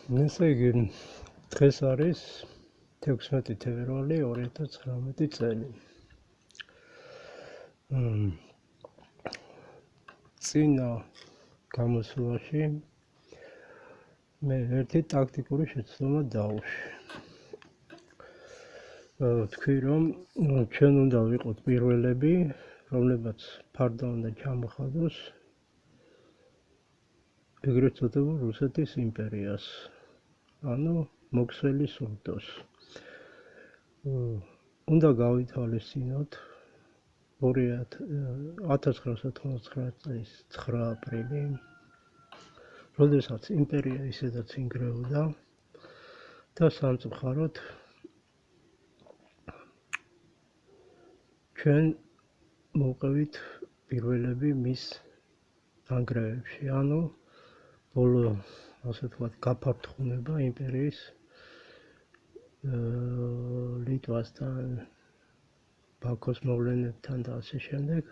ესე იგი, დღეს არის 16 თებერვალი 2019 წელი. წინა გამოსვლაში მე ერთი ტაქტიკური შეცდომა დავუშვი. თქვი რომ ჩვენ უნდა ვიყოთ პირველები, რომლებიც ფარდა უნდა ჩამოხადოს ეგრეთ წოდებულ რუსეთის იმპერიას, ანუ მოქსელის ურდოს. უნდა გავითვალისწინოთ 1999 წლის 9 აპრილი, როდესაც იმპერია ისედაც ინგრეოდა და სამწუხაროდ ჩვენ მოვყევით პირველები მის ნანგრევებში, ანუ ბოლო, ასე ვთქვათ, გაფართოვნება იმპერიის ლიტვასთან, ბაქოს მოვლენებთან და ასე შემდეგ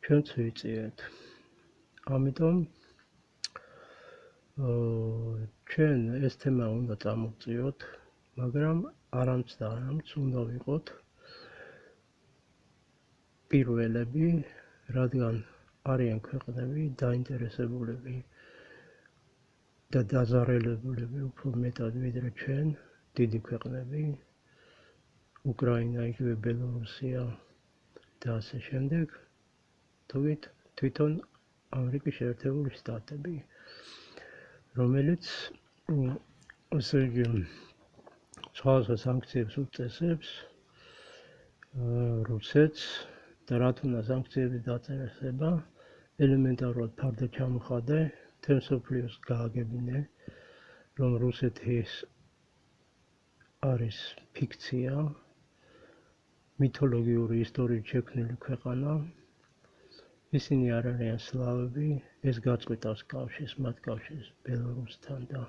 ჩვენც ვიწიეთ. ამიტომ ჩვენ ეს თემა უნდა წამოვწიოთ, მაგრამ არამც და არამც უნდა ვიყოთ პირველები, რადგან არიან ქვეყნები დაინტერესებულები და დაზარალებულები უფრო მეტად ვიდრე ჩვენ, დიდი ქვეყნები, უკრაინა, იგივე ბელორუსია და ასე შემდეგ, თვითონ ამერიკის შეერთებული შტატები, რომელიც ესე იგი სხვადასხვა სანქციებს უწესებს რუსეთს და რაც უნდა სანქციების დაწერება, ელემენტარულად ფარდა ჩამოხადე, მთელ მსოფლიოს გააგებინე, რომ რუსეთის არის ფიქცია, მითოლოგიური ისტორიით შექმნილი ქვეყანა, ისინი არ არიან სლავები, ეს გაწყვეტავს კავშირს, მათ კავშირს ბელორუსთან და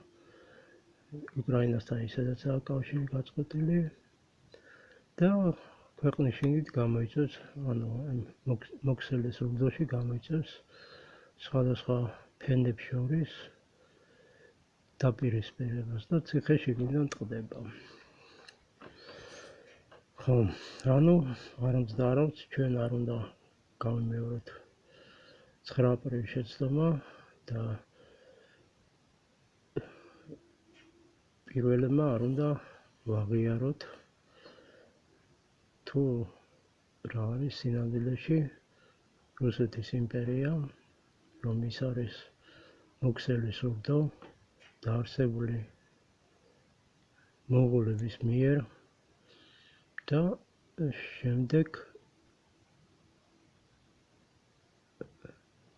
უკრაინასთან ისედაცაა კავშირი გაწყვეტილი და ქვეყნის შიგნით გამოიწვევს, ანუ მოქსელის ურდოში გამოიწვევს სხვადასხვა ფენებს შორის დაპირისპირებას და ციხე შიგნიდან ტყდება. ანუ არამც და არამც ჩვენ არ უნდა გავიმეოროთ 9 აპრილის შეცდომა და პირველებმა არ უნდა ვაღიაროთ თუ რა არის სინამდვილეში რუსეთის იმპერია, რომ ის არის მოქსელის ურდო დაარსებული მონღოლების მიერ და შემდეგ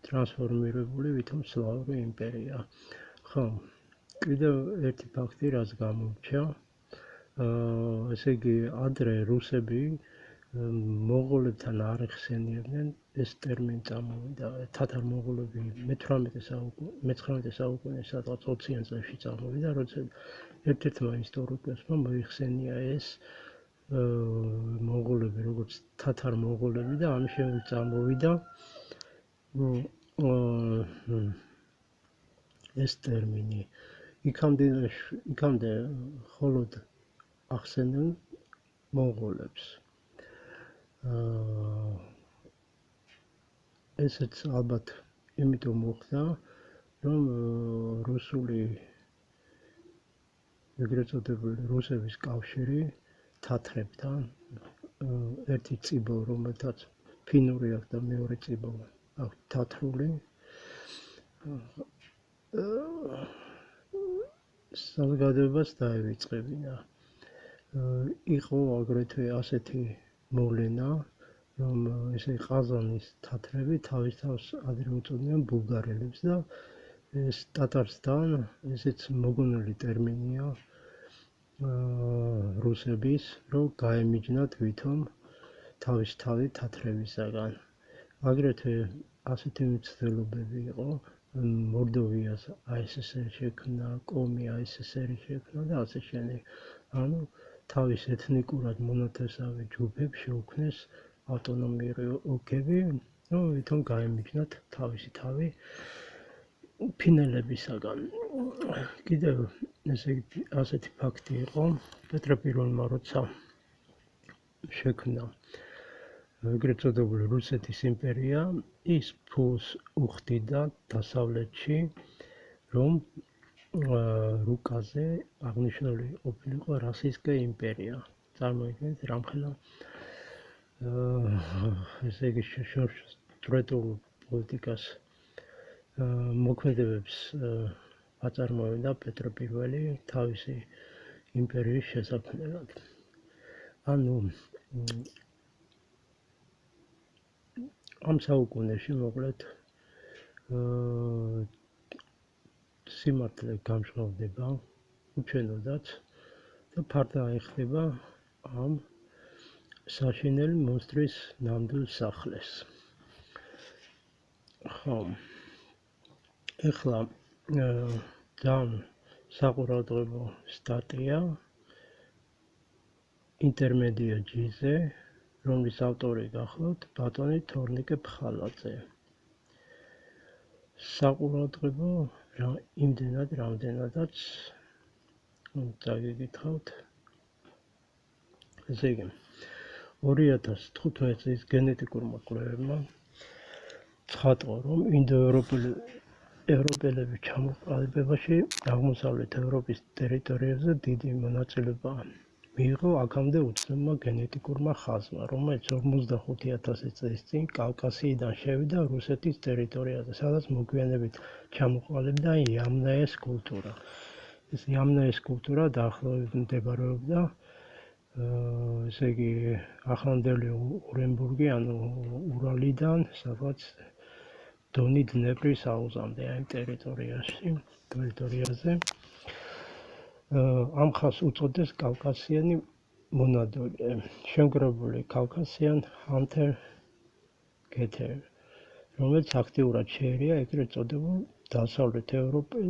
ტრანსფორმირებული ვითომ სლავური იმპერია. კიდევ ერთი ფაქტი, რაც გამორჩა, ესე იგი, ადრე რუსები მონღოლებთან არ ეხსენიებდნენ, ეს ტერმინი წამოვიდა, თათარ-მონღოლები მე-19 საუკუნის სადღაც 20-იან წლებში წამოვიდა, როცა ერთ-ერთმა ისტორიკოსმა მოიხსენია ეს მონღოლები როგორც თათარ-მონღოლები და ამის შემდეგ წამოვიდა ეს ტერმინი. იქამდე მხოლოდ ახსენდნენ მონღოლებს. ესეც ალბათ იმიტომ მოხდა, რომ რუსული ეგრეთ წოდებული რუსების კავშირი თათრებთან, ერთი წიბო, რომელთაც ფინური აქვს და მეორე წიბო აქვს თათრული, საზოგადოებას დაევიწყებინა. იყო აგრეთვე ასეთი მოვლენა, რომ ესე ყაზანის თათრები თავის თავს ადრე უწოდებდნენ ბულგარელებს და ეს ტატარსთან, ესეც მოგონილი ტერმინია რუსების, რომ გაემიჯნათ ვითომ თავის თავი თათრებისაგან. აგრეთვე ასეთი მცდელობები იყო, მორდოვიას a.sh შექმნა, კომი a.sh შექმნა და ასე შემდეგ. ანუ თავის ეთნიკურად მონათესავე ჯგუფებს შეუქმნეს ავტონომიური ოლქები, რომ ვითომ გაემიჯნათ თავისი თავი ფინელებისაგან. კიდევ ასეთი ფაქტი იყო, პეტრე პირველმა როცა შექმნა ეგრეთ წოდებული რუსეთის იმპერია, ის ფულს უხდიდა დასავლეთში, რომ რუკაზე აღნიშნული ყოფილიყო რასისტული იმპერია. წარმოიდგინეთ, რამხელა ესე იგი შორშტრეტულ პოლიტიკას მოქმედებებს აწარმოებდა პეტრე პირველი თავისი იმპერიის შესაქმნელად. ანუ ამ საუკუნეში მოკლედ სიმართლე გამჟღავნდება უჩვენოდაც და ფარდა ეხება ამ საშინელი მონსტრის ნამდვილ სახლეს. ხო, ეხლა ძალიან საყურადღებო სტატია ინტერმედია ჯიზე, რომლის ავტორი გახლავთ ბატონი თორნიკე ფხალაძე. საყურადღებო იმდენად, რამდენადაც წაგიკითხავთ. ესე იგი, 2015 წლის გენეტიკურმა კვლევებმა ცხადყო, რომ ინდოევროპელების ჩამოყალიბებაში აღმოსავლეთ ევროპის ტერიტორიებზე დიდი მონაწილეობა მიიღო აქამდე უცნობმა გენეტიკურმა ხაზმა, რომელიც 55,000 წლის წინ კავკასიიდან შევიდა რუსეთის ტერიტორიაზე, სადაც მოგვიანებით ჩამოყალიბდა იამნაეს კულტურა. ეს იამნაეს კულტურა დაახლოებით მდებარეობდა ესე იგი ახლანდელი ურენბურგი, ანუ ურალიდან, სადაც დონი დნეპრის აუზამდე ამ ტერიტორიაზე. ამ ხაზს უწოდეს კავკასიანი მონადოლე, შემგროვებული კავკასიან ჰანტერ გეთერ, რომელიც აქტიურად შეერია ეგრეთ წოდებულ დასავლეთ ევროპელ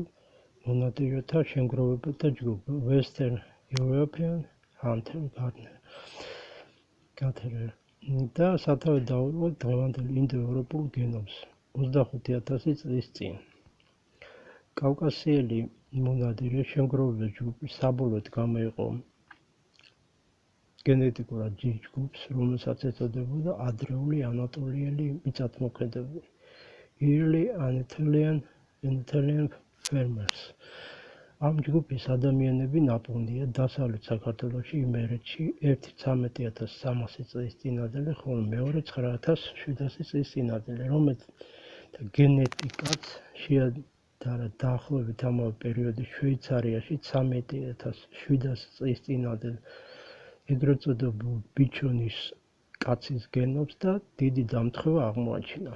მონადირეთა შემგროვებელთა ჯგუფ Western European Hunter Gatherer და სათავე დაუყო დღევანდელ ინდოევროპულ გენომს 25,000 წლის წინ. კავკასიელი მონადირე შემგროვებელ ჯგუფის საბოლოოდ გამოიყო გენეტიკურად ჯიშ ჯგუფს, რომელსაც ეწოდებოდა ადრეული ანატოლიელი მიწათმოქმედები Early Anatolian Farmers. ამ ჯგუფის ადამიანები ნაპოვნია დასავლეთ საქართველოში, იმერეთში 13,300 წლის წინადელი, ხოლო მეორე 9,700 წლის წინადელი, რომელთა გენეტიკაც შეადარა დაახლოებით ამავე პერიოდში შვეიცარიაში 13,700 წლის წინადელ ეგრეთ წოდებულ ბიჩონის კაცის გენომს და დიდი დამთხევა აღმოაჩინა.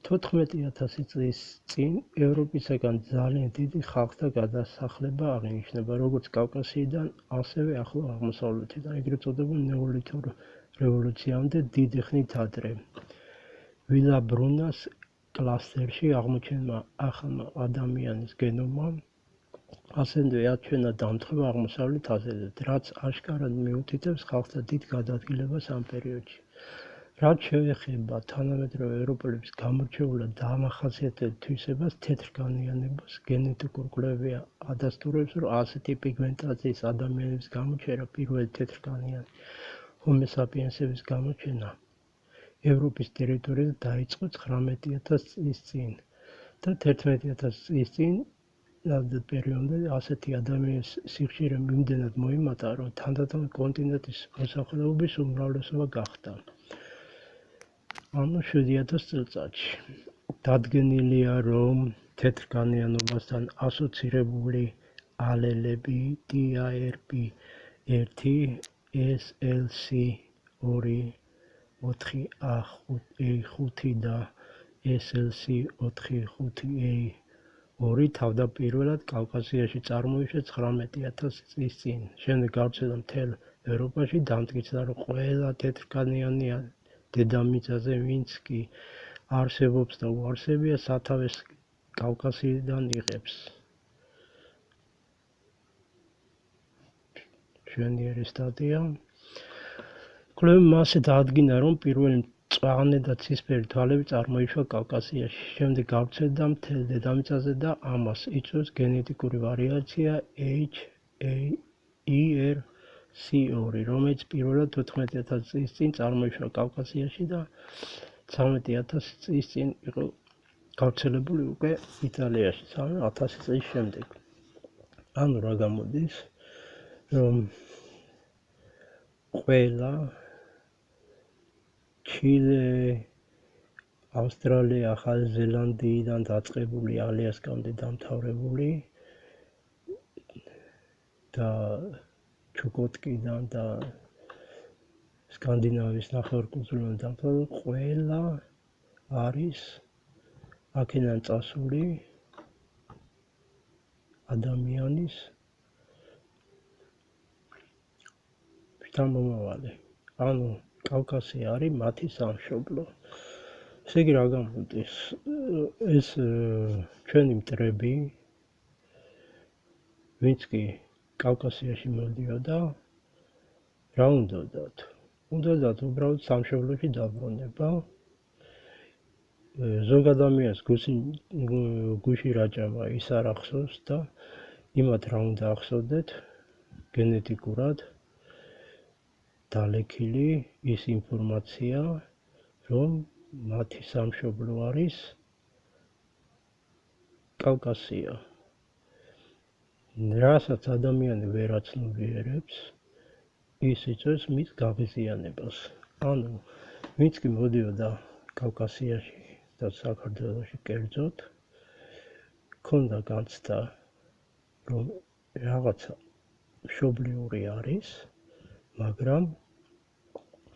14,000 წლის წინ ევროპისაგან ძალიან დიდი ხალხთა გადასახლება აღინიშნება, როგორც კავკასიიდან, ასევე ახლო აღმოსავლეთიდან, ეგრეთ წოდებულ ნეოლითურ რევოლუციამდე დიდი ხნით ადრე. ვილაბრუნას კლასტერში აღმოჩენილმა ახალმა ადამიანის გენომმა ასევე აჩვენა დამთხევა აღმოსავლეთ აზიაზე, რაც აშკარად მიუთითებს ხალხთა დიდ გადაადგილებას ამ პერიოდში. რაც შეეხება თანამედროვე ევროპელების გამორჩეულად დამახასიათებელ თვისებას თეთრგანიანებას, გენეტიკური კვლევები ადასტურებს, რომ ასეთი პიგმენტაციის ადამიანების გამოჩერა, პირველი თეთრგანიანი ჰომო საპიენსების გამოჩენა ევროპის ტერიტორიაზე დაიწყო 19,000 წლის წინ და 11,000 წლის წინ პერიოდამდე ასეთი ადამიანის სიხშირე იმდენად მოიმატა, რომ თანდათან კონტინენტის მოსახლეობის უმრავლესობა გახდა. ანუ 7,000 წელიწადში. დადგენილია, რომ თეთრგანიანობასთან ასოცირებული ალელები TARP1, SLC2, 4A5 და SLC4A2 თავდაპირველად კავკასიაში წარმოიშვა 19,000 წლის წინ. შემდეგ გავრცელდა მთელ ევროპაში, დამტკიცდა, რომ ყველა თეთრგანიანი დედამიწაზე, ვინც კი არსებობს და უარსებია, სათავეს კავკასიიდან იღებს. მშვენიერი სტატია. კვლევებმა ასე დაადგინა, რომ პირველი მწვანე და ცისფერი თვალები წარმოიშვა კავკასიაში. შემდეგ გავრცელდა მთელ დედამიწაზე და ამას იწვევს გენეტიკური ვარიაცია HER2, რომელიც პირველად 14,000 წლის წინ წარმოიშვა კავკასიაში და 13,000 წლის წინ იყო გავრცელებული უკვე იტალიაში 1000 წლის შემდეგ. ანუ რა გამოდის, რომ ყველა ჩილე, ავსტრალია, ახალი ზელანდიიდან დაწყებული, ალიასკამდე დამთავრებული და ჩუკოტკიდან და სკანდინავიის ნახევარკუნძულიდან დამთავრებული, ყველა არის აქედან წასული ადამიანის შთამომავალი. ანუ კავკასია არის მათი სამშობლო. ესე იგი რა გამოდის, ეს ჩვენი მტრები, ვინც კი კავკასიაში მოდიოდა, რა უნდათ? უნდათ უბრალოდ სამშობლოში დაბრუნება. ზოგ ადამიანს გუში რაჭამა ის არ ახსოვს და იმათ რა უნდა ახსოვდეთ გენეტიკურად დალექილი ის ინფორმაცია, რომ მათი სამშობლო არის კავკასია. რასაც ადამიანი ვერ აცნობიერებს, ის იწვევს მის გაღიზიანებას. ანუ ვინც კი მოდიოდა კავკასიაში და საქართველოში კერძოდ, ქონდა განცდა, რომ რაღაცა მშობლიური არის, მაგრამ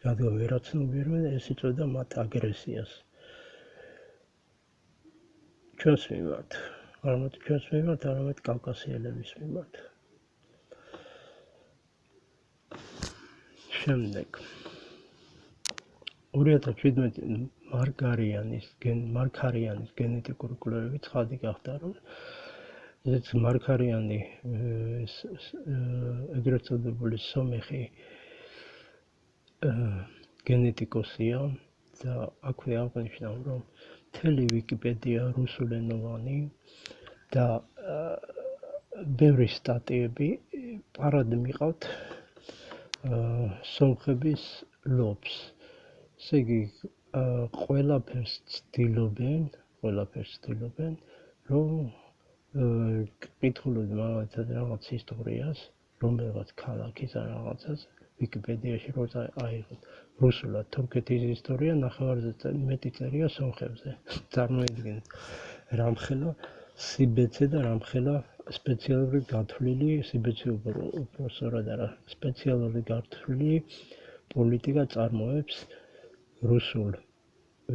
რადგან ვერ აცნობიერებენ, ეს იწვევდა მათ აგრესიას ჩვენს მიმართ, არამედ ჩვენს მიმართ, არამედ კავკასიელების მიმართ. შემდეგ 2017 მარქარიანის გენეტიკური კვლევები ცხადი გახდა, რომ ეს მარქარიანი ეგრეთ წოდებული სომეხი გენეტიკოსია და აქვე აღნიშნა, რომ მთელი ვიკიპედია რუსულენოვანი და ბევრი სტატიები პარად მიყავთ სომხების ლობს. ესე იგი, ყველაფერს ცდილობენ, რომ კითხულობენ მაგალითად რაღაც ისტორიას, რომელიღაც ქალაქის ან რაღაცას ვიკიპედიაში როცა აიღოთ რუსულად თურქეთის ისტორია, ნახევარზე მეტი წერია სომხებზე. წარმოიდგინეთ, რამხელა სიბეცე და რამხელა სპეციალური გათვლილი, სიბეცე უბრალოდ არა, სპეციალური გათვლილი პოლიტიკა წარმოებს რუსულ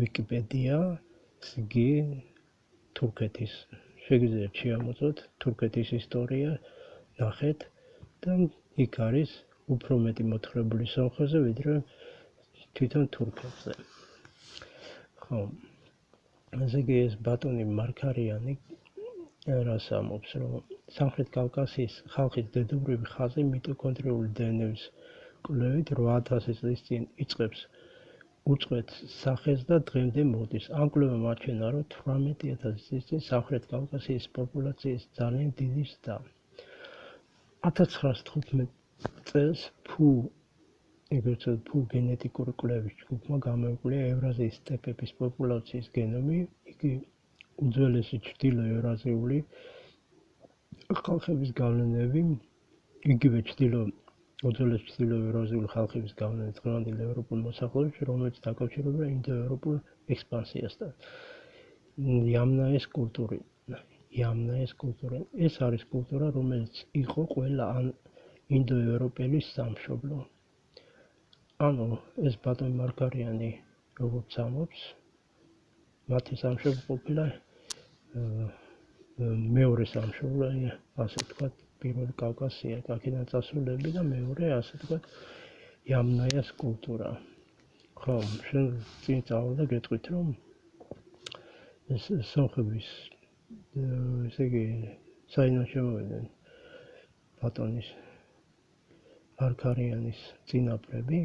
ვიკიპედია, იგი თურქეთის, შეგიძლიათ შეამოწმოთ თურქეთის ისტორია, ნახეთ და იქ არის უფრო მეტი მოთხრებული სომხებზე, ვიდრე თვითონ თურქებზე. ხო, ესე იგი ეს ბატონი მარქარიანი რას ამბობს, რომ სამხრეთ კავკასიის ხალხის დედობრივი ხაზი მიტოქონდრიული დნმ-ის კვლევით 8000 წლის წინ იწყებს უწყვეტ სახეს და დღემდე მოდის. ამ კვლევამ აჩვენა, რომ 18000 წლის წინ სამხრეთ კავკასიის პოპულაციის ძალიან დიდი ზრდა. 1915 წელს ფუ გენეტიკური კვლევის ჯგუფმა გამოიკვლია ევრაზიის სტეპების პოპულაციის გენომი, იგი უძველესი ჩრდილო-ევრაზიული ხალხების გავლენები, იგივე უძველესი ჩრდილო-ევრაზიული ხალხების გავლენები დღევანდელ ევროპულ მოსახლეობაში, რომელიც დაკავშირებულია ინდო-ევროპულ ექსპანსიასთან. იამნაეს კულტურა. ეს არის კულტურა, რომელიც იყო ყველა ინდო-ევროპელის სამშობლო. ანუ ეს ბატონი მარქარიანი როგორც ამბობს, მათი სამშობლო ყოფილა მეორე სამშობლო, ასე ვთქვათ, პირველი კავკასია, აქედან წასულები და მეორე, ასე ვთქვათ, იამნაიას კულტურა. ხო, შენ წინ წავალ და გეტყვით, რომ ეს სომხების, ესე იგი, საინაშე მოვიდნენ ბატონის მარქარიანის წინაპრები,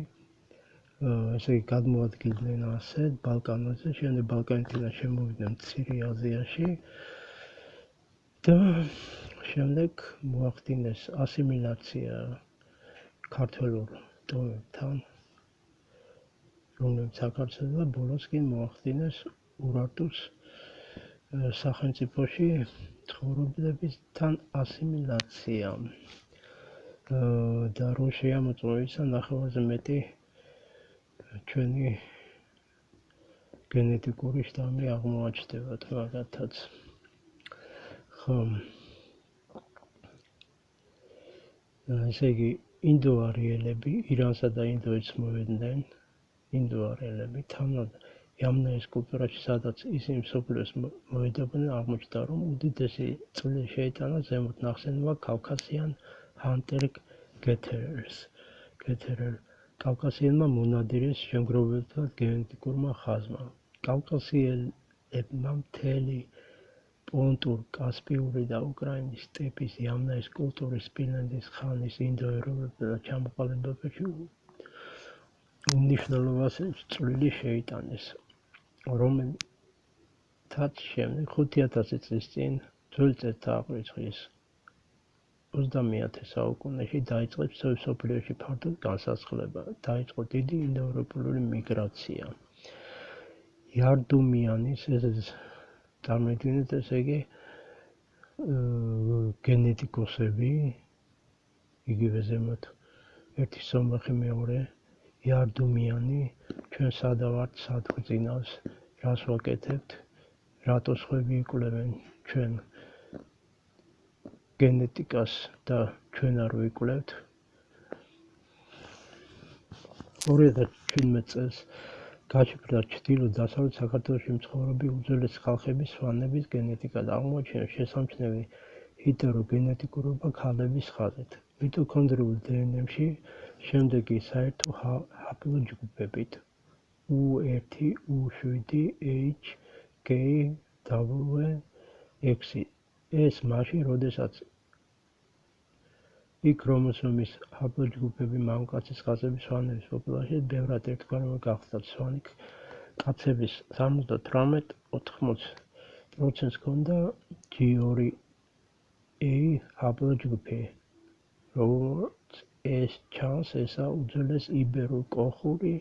ესე იგი გადმოადგილდნენ ასე ბალკანებზე, შემდეგ ბალკანეთიდან შემოვიდნენ მცირე აზიაში და შემდეგ მოახდინეს ასიმილაცია ქართველურ ტომებთან, რომლებიც საქართველოს და ბოლოს კი მოახდინეს ურარტუს სახელმწიფოში ცხოვრებლებთან ასიმილაცია და რომ შეამოწმოიცა ნახევარზე მეტი ჩვენი გენეტიკური შტამი აღმოაჩნდებათ მაგათაც. ხო. ესე იგი ინდოარიელები ირანსა და ინდოეთს მოვიდნენ, ინდოარიელები თანად იამნაის კულტურაში, სადაც ისინი მსოფლიოს მოედოდნენ, აღმოჩნდა, რომ უდიდესი წვლილი შეიტანა ზემოთ ნახსენებმა კავკასიან ჰანტერ გეთერერ კავკასიელმა მონადირის შემგროვებელთა გენეტიკურმა ხაზმა. კავკასიელებმა მთელი პონტურ, კასპიური და უკრაინის სტეპის, იამნაის კულტურის, სპილენდის ხანის, ინდოევროპელ ჩამოყალიბებაში უმნიშვნელოვანესი წვლილი შეიტანეს, რომელთაც შემდეგ 5000 წლის წინ ძველი წელთა აყვიცხვის 30-ე საუკუნეში დაიწყო მსოფლიოში ფართოდ განსაზღვრება, დაიწყო დიდი ინდოევროპული მიგრაცია. იარდუმიანის, წარმოიდგინეთ, ესე იგი გენეტიკოსები, იგივე ზემოთ ერთი სომეხი მეორე იარდუმიანი, ჩვენ სადა ვართ, სად გვწინავს, რას ვაკეთებთ, რატო სხვები იკვლევენ ჩვენ გენეტიკას და ჩვენ არ ვიკვლევთ. 2017 წელს გაჩვენდა ჩრდილო-დასავლეთ საქართველოში მცხოვრები უძველესი ხალხების სვანების გენეტიკა და აღმოაჩინეს შესამჩნევი ჰეტეროგენეტიკურობა ქალების ხაზით. მიტოქონდრიულ დნმ-ში შემდეგი საერთო ჰაპლოჯგუფებით U1, U7, H, K, W, X. ეს მაშინ, როდესაც I ქრომოსომის ჰაპლოჯგუფები მამაკაცის ხაზების სვანების პოპულაციაში ბევრად ერთგვაროვანი გახდათ. სვანი კაცების 78-80% ჰქონდა G2A ჰაპლოჯგუფი, როგორც ეს ჩანს, ესაა უძველესი იბერო-კოლხური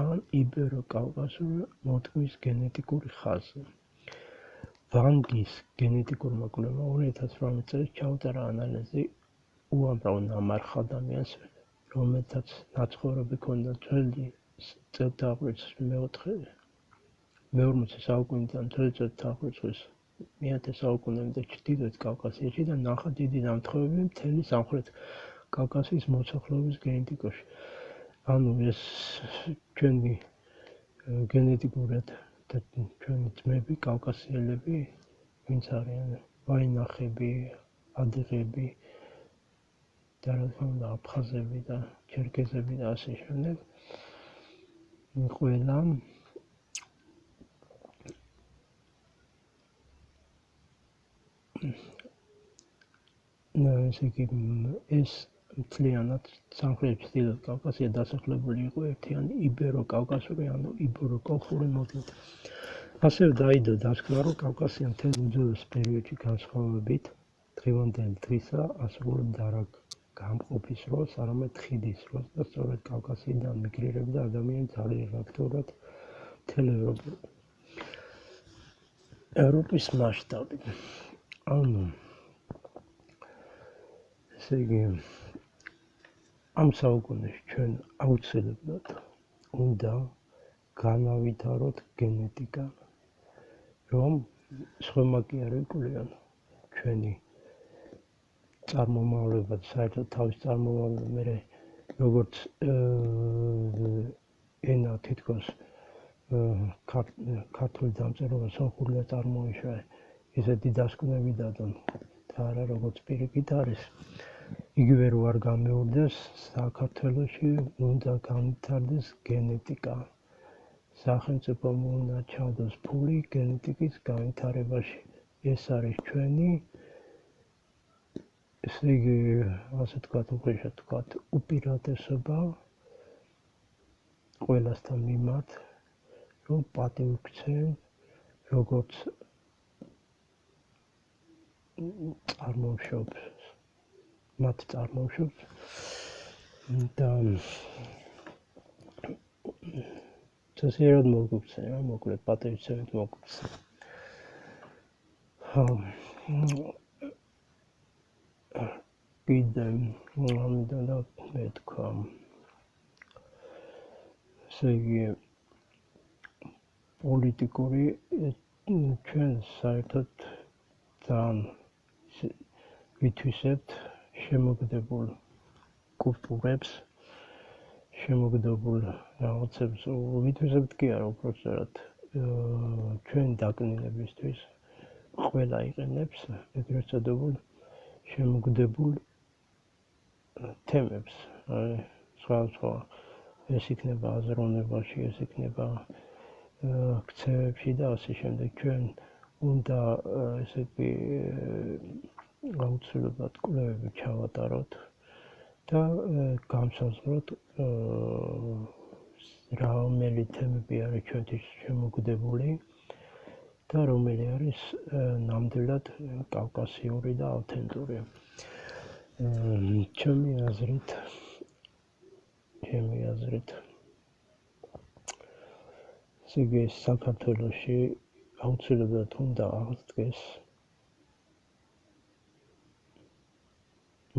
ან იბერო-კავკასიური მოდგმის გენეტიკური ხაზი. ვანგის გენეტიკურმა კვლევამ 2018 წელს ჩაუტარა ანალიზი უამრავ ნამარხ ადამიანს, რომელთაც ნაცხოვრები ჰქონდა ძველი წელთა აყვიცხვის მე-40 საუკუნიდან ძველი წელთა აყვიცხვის მე-10 საუკუნემდე ჩრდილოეთ კავკასიაში და ნახა დიდი დამთხოვები მთელი სამხრეთ კავკასიის მოსახლეობის გენეტიკაში. ანუ ეს ჩვენი გენეტიკურად და ჩვენი ძმები კავკასიელები ვინც არიან, ვაინახები, ადიღები და რა თქმა უნდა აფხაზები და ჩერქეზები და ასე შემდეგ. ყველა ესე იგი ეს მთლიანად სამხრეთ ჩრდილოეთ კავკასია დასახლებული იყო ერთიანი იბერო-კავკასიური ანუ იბერო-კოლხური მოდგმით. ასევე დაიდო დასკვნა, რომ კავკასია მთელ უძველეს პერიოდში განსხვავებით დღევანდელი დღისა ასრულებდა არა გამყოფის როლს, არამედ ხიდის როლს და სწორედ კავკასიიდან მიგრირებდა ადამიანები ძალიან აქტიურად მთელ ევროპის მასშტაბით. ანუ ესე იგი ამ საუკუნეში ჩვენ აუცილებლად უნდა განავითაროთ გენეტიკა, რომ სხვამა კი არ ეკვლევიან ჩვენი წარმომავლობა, საერთოდ თავის წარმომავლობა, მე როგორც ენა თითქოს ქართული დამწერლობა სომხურია წარმოიშვა, ესეთი დასკვნები დადონ და არა როგორც პირიქით არის. იგივე რო არ გამეორდეს, საქართველოში უნდა განვითარდეს გენეტიკა. სახელმწიფომ უნდა ჩადოს ფული გენეტიკის განვითარებაში. ეს არის ჩვენი, ესე იგი, ასე ვთქვათ, უპირატესობა, ყველასთან მიმართ, რომ პატივქცენ, როგორც მათ წარმოუშვებს და წესიერად მოგვიქცენ, რა მოკლედ პატივცემით მოგვიქცენ. კიდე ამიტომ და მეთქვა ესე იგი პოლიტიკური ჩვენ საერთოდ ძალიან ვითვისებთ შემოგდებულ კულტურებს, შემოგდებულ რაღაცებს ვითვისებთ კი არა, უბრალოდ სწორად ჩვენი დაკნინებისთვის ყველა იყენებს ეგრეთ წოდებულ შემოგდებულ თემებს, სხვა ეს იქნება აზროვნებაში, ეს იქნება ქცევებში და ასე შემდეგ. ჩვენ უნდა ესე იგი აუცილებლად კვლევები ჩავატაროთ და განსაზღვროთ რომელი თემები არის ჩვენთვის შემოგდებული და რომელი არის ნამდვილად კავკასიური და ავთენტური. ჩემი აზრით ისე საქართველოში აუცილებლად უნდა აღდგეს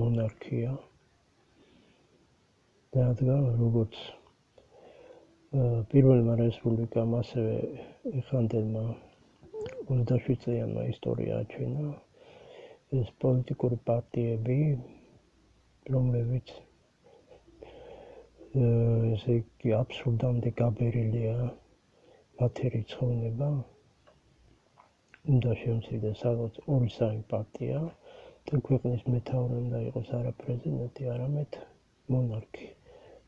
მონარქია და რადგან როგორც პირველმა რესპუბლიკამ, ასევე ეხანდელმა 27 წლიანმა ისტორია აჩვენა ეს პოლიტიკური პარტიები, რომლებიც ესე იგი აბსურდამდე გაბერილია მათი რიცხოვნება, უნდა შემცირდეს სადღაც 2-3 პარტია და ქვეყნის მეთაური უნდა იყოს არა პრეზიდენტი, არამედ მონარქი,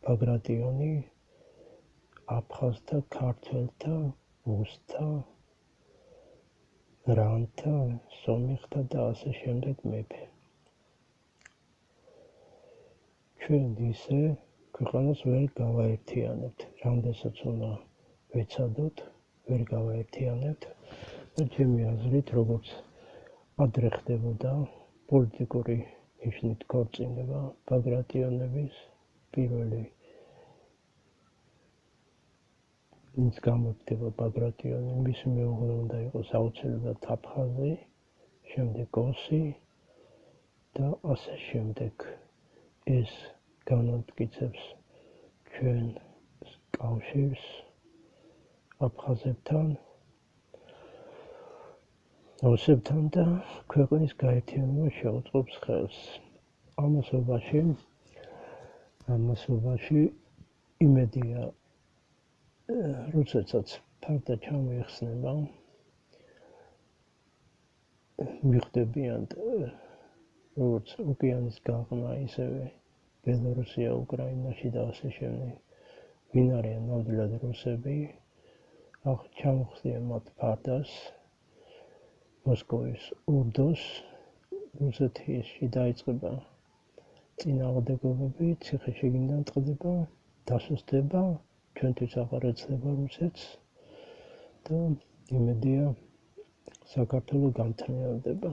ბაგრატიონი, აფხაზთა, ქართველთა, რუსთა, რანთა, სომეხთა და ასე შემდეგ მეფე. ჩვენ ისე ქვეყანას ვერ გავაერთიანებთ, რამდენსაც უნდა ვეცადოთ, ვერ გავაერთიანებთ და ჩემი აზრით, როგორც ადრე ხდებოდა პოლიტიკური ნიშნით ქორწინება, ბაგრატიონების პირველი ის გამოჩნდება ბაგრატიონი, მისი მეუღლე უნდა იყოს აუცილებლად აფხაზი, შემდეგ ოსი და ასე შემდეგ. ეს განამტკიცებს ჩვენ კავშირს აფხაზებთან, ოსებთან და ქვეყნის გაერთიანება შეუწყობს ხელს. ამასობაში იმედია რუსეთსაც ფარდა ჩამოეხსნება, მიხვდებიან როგორც ოკეანის გაღმა, ისევე ბელორუსია, უკრაინაში და ასე შემდეგ. ვინ არიან ნამდვილად რუსები, ჩამოხსნიან მათ ფარდას, მოსკოვის ურდოს, რუსეთში დაიწყება წინააღმდეგობები, ციხე-შიგნიდან ტყდება, დასუსტება, ჩვენთვის აღარ ეცდება რუსეთს და იმედია საქართველო განთრევდება.